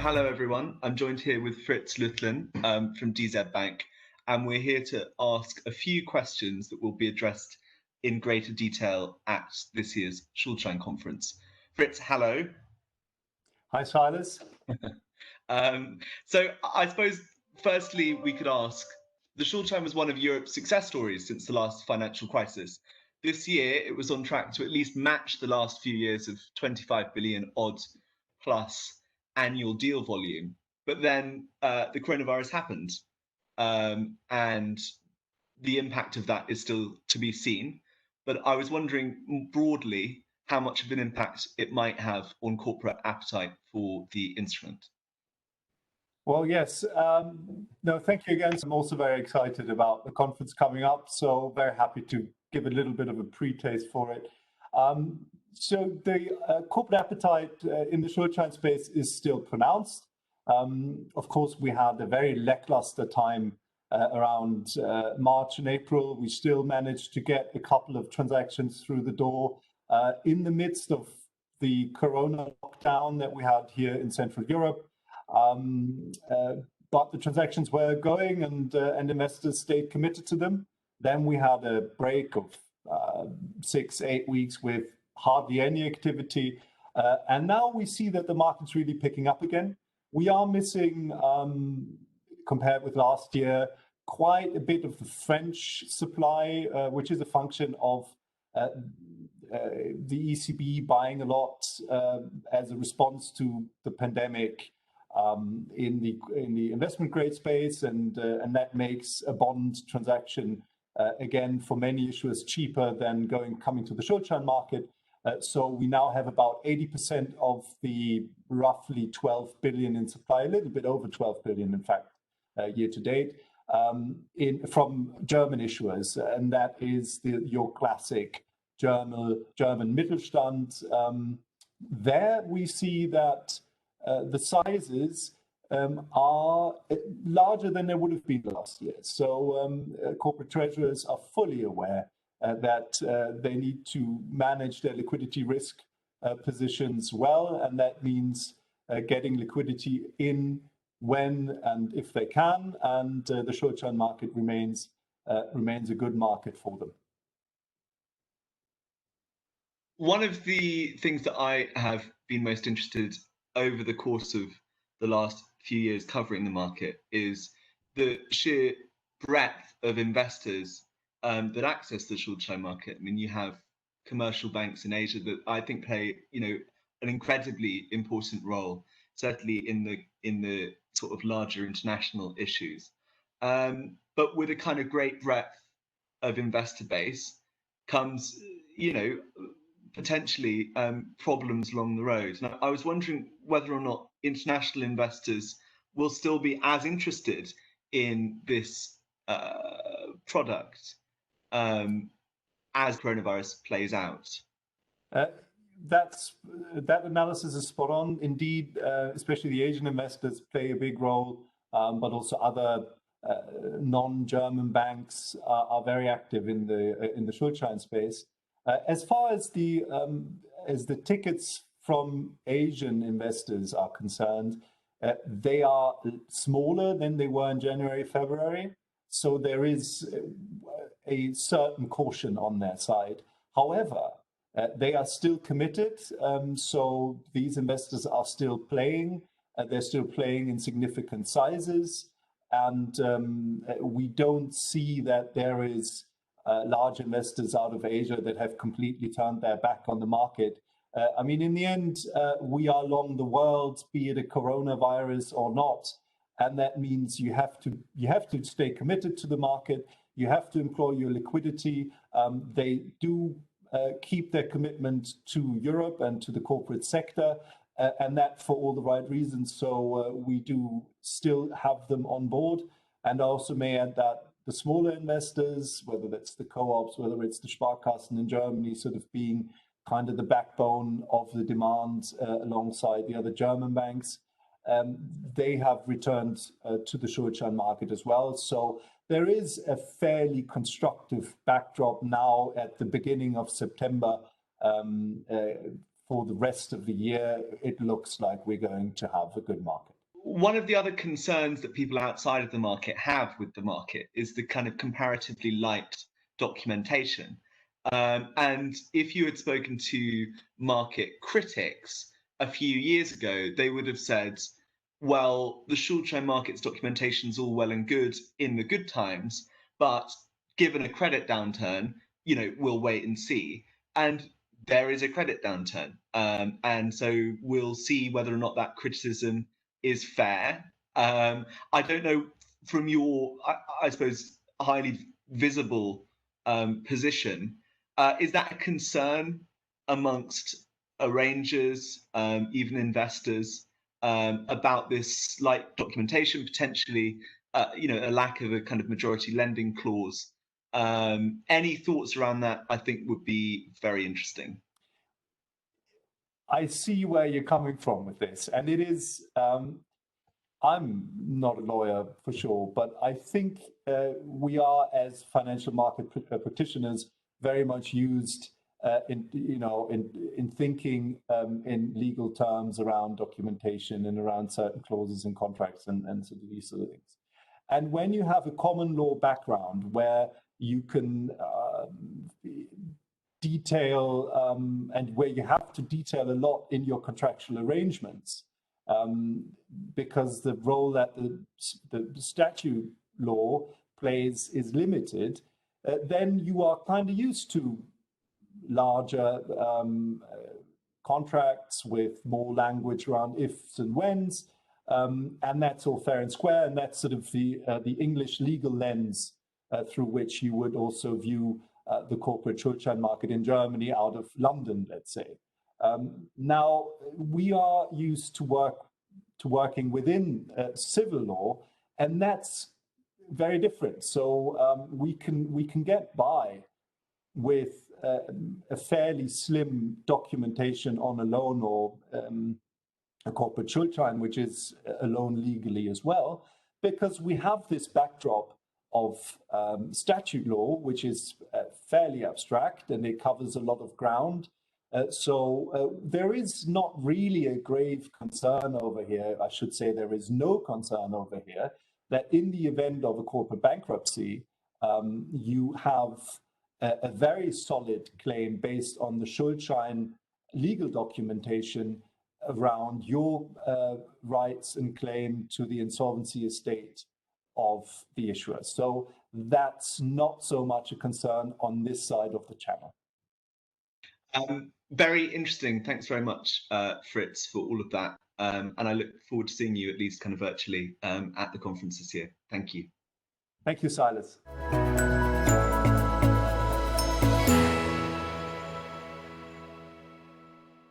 Hello, everyone. I'm joined here with Fritz Lüthlin from DZ Bank, and we're here to ask a few questions that will be addressed in greater detail at this year's Schuldschein conference. Fritz, hello. Hi, Silas. So I suppose, firstly, we could ask, the Schuldschein was one of Europe's success stories since the last financial crisis. This year, it was on track to at least match the last few years of 25 billion odd plus annual deal volume. But then the coronavirus happened, and the impact of that is still to be seen. But I was wondering broadly how much of an impact it might have on corporate appetite for the instrument. Well, yes. No, thank you again. I'm also very excited about the conference coming up, so very happy to give a little bit of a pre-taste for it. So the corporate appetite in the Schuldschein space is still pronounced. Of course, we had a very lackluster time around March and April. We still managed to get a couple of transactions through the door in the midst of the corona lockdown that we had here in Central Europe. But the transactions were going and investors stayed committed to them. Then we had a break of 6-8 weeks with hardly any activity. And now we see that the market's really picking up again. We are missing, compared with last year, quite a bit of the French supply, which is a function of the ECB buying a lot as a response to the pandemic in the investment grade space, and that makes a bond transaction again for many issuers cheaper than coming to the Schuldschein market. So we now have about 80% of the roughly 12 billion in supply, a little bit over 12 billion, in fact, year to date, from German issuers, and that is your classic German Mittelstand. There we see that the sizes are larger than they would have been last year. So corporate treasurers are fully aware that they need to manage their liquidity risk positions well, and that means getting liquidity in when and if they can, and the Schuldschein market remains a good market for them. One of the things that I have been most interested over the course of the last few years covering the market is the sheer breadth of investors that access the Schuldschein market. I mean, you have commercial banks in Asia that I think play, an incredibly important role, certainly in the sort of larger international issues. But with a kind of great breadth of investor base comes, potentially problems along the road. Now, I was wondering whether or not international investors will still be as interested in this product as coronavirus plays out. That analysis is spot on. Indeed, especially the Asian investors play a big role, but also other non-German banks are very active in the Schuldschein space. As far as the tickets from Asian investors are concerned, they are smaller than they were in January, February. So there is a certain caution on their side. However, they are still committed. So these investors are still playing. They're still playing in significant sizes. And we don't see that there is large investors out of Asia that have completely turned their back on the market. I mean, in the end, we are long the world, be it a coronavirus or not. And that means you have to stay committed to the market. You have to employ your liquidity. They do keep their commitment to Europe and to the corporate sector, and that for all the right reasons. So we do still have them on board. And I also may add that the smaller investors, whether that's the co-ops, whether it's the Sparkassen in Germany, sort of being kind of the backbone of the demand alongside the other German banks, they have returned to the Schuldschein market as well. So there is a fairly constructive backdrop now at the beginning of September. For the rest of the year, it looks like we're going to have a good market. one of the other concerns that people outside of the market have with the market is the kind of comparatively light documentation. And if you had spoken to market critics a few years ago, they would have said, well, the Schuldschein market's documentation is all well and good in the good times, but given a credit downturn, we'll wait and see. And there is a credit downturn. And so we'll see whether or not that criticism is fair. I don't know from your, I suppose, highly visible position, is that a concern amongst arrangers, even investors, about this slight documentation, potentially, a lack of a kind of majority lending clause? Any thoughts around that, I think, would be very interesting. I see where you're coming from with this, and it is. I'm not a lawyer for sure, but I think we are, as financial market practitioners, very much used in thinking in legal terms around documentation and around certain clauses in contracts and sort of these sort of things. And when you have a common law background where you can detail and where you have to detail a lot in your contractual arrangements, because the role that the statute law plays is limited, then you are kind of used to larger contracts with more language around ifs and whens, and that's all fair and square, and that's sort of the English legal lens through which you would also view the corporate Schuldschein market in Germany out of London, let's say. Now, we are used to working within civil law, and that's very different. So we can get by with a fairly slim documentation on a loan or a corporate Schuldschein, which is a loan legally as well, because we have this backdrop of statute law, which is fairly abstract and it covers a lot of ground. So there is not really a grave concern over here. I should say there is no concern over here that in the event of a corporate bankruptcy, you have a very solid claim based on the Schuldschein legal documentation around your rights and claim to the insolvency estate of the issuer. So that's not so much a concern on this side of the channel. Very interesting. Thanks very much, Fritz, for all of that. And I look forward to seeing you at least kind of virtually at the conference this year. Thank you. Thank you, Silas.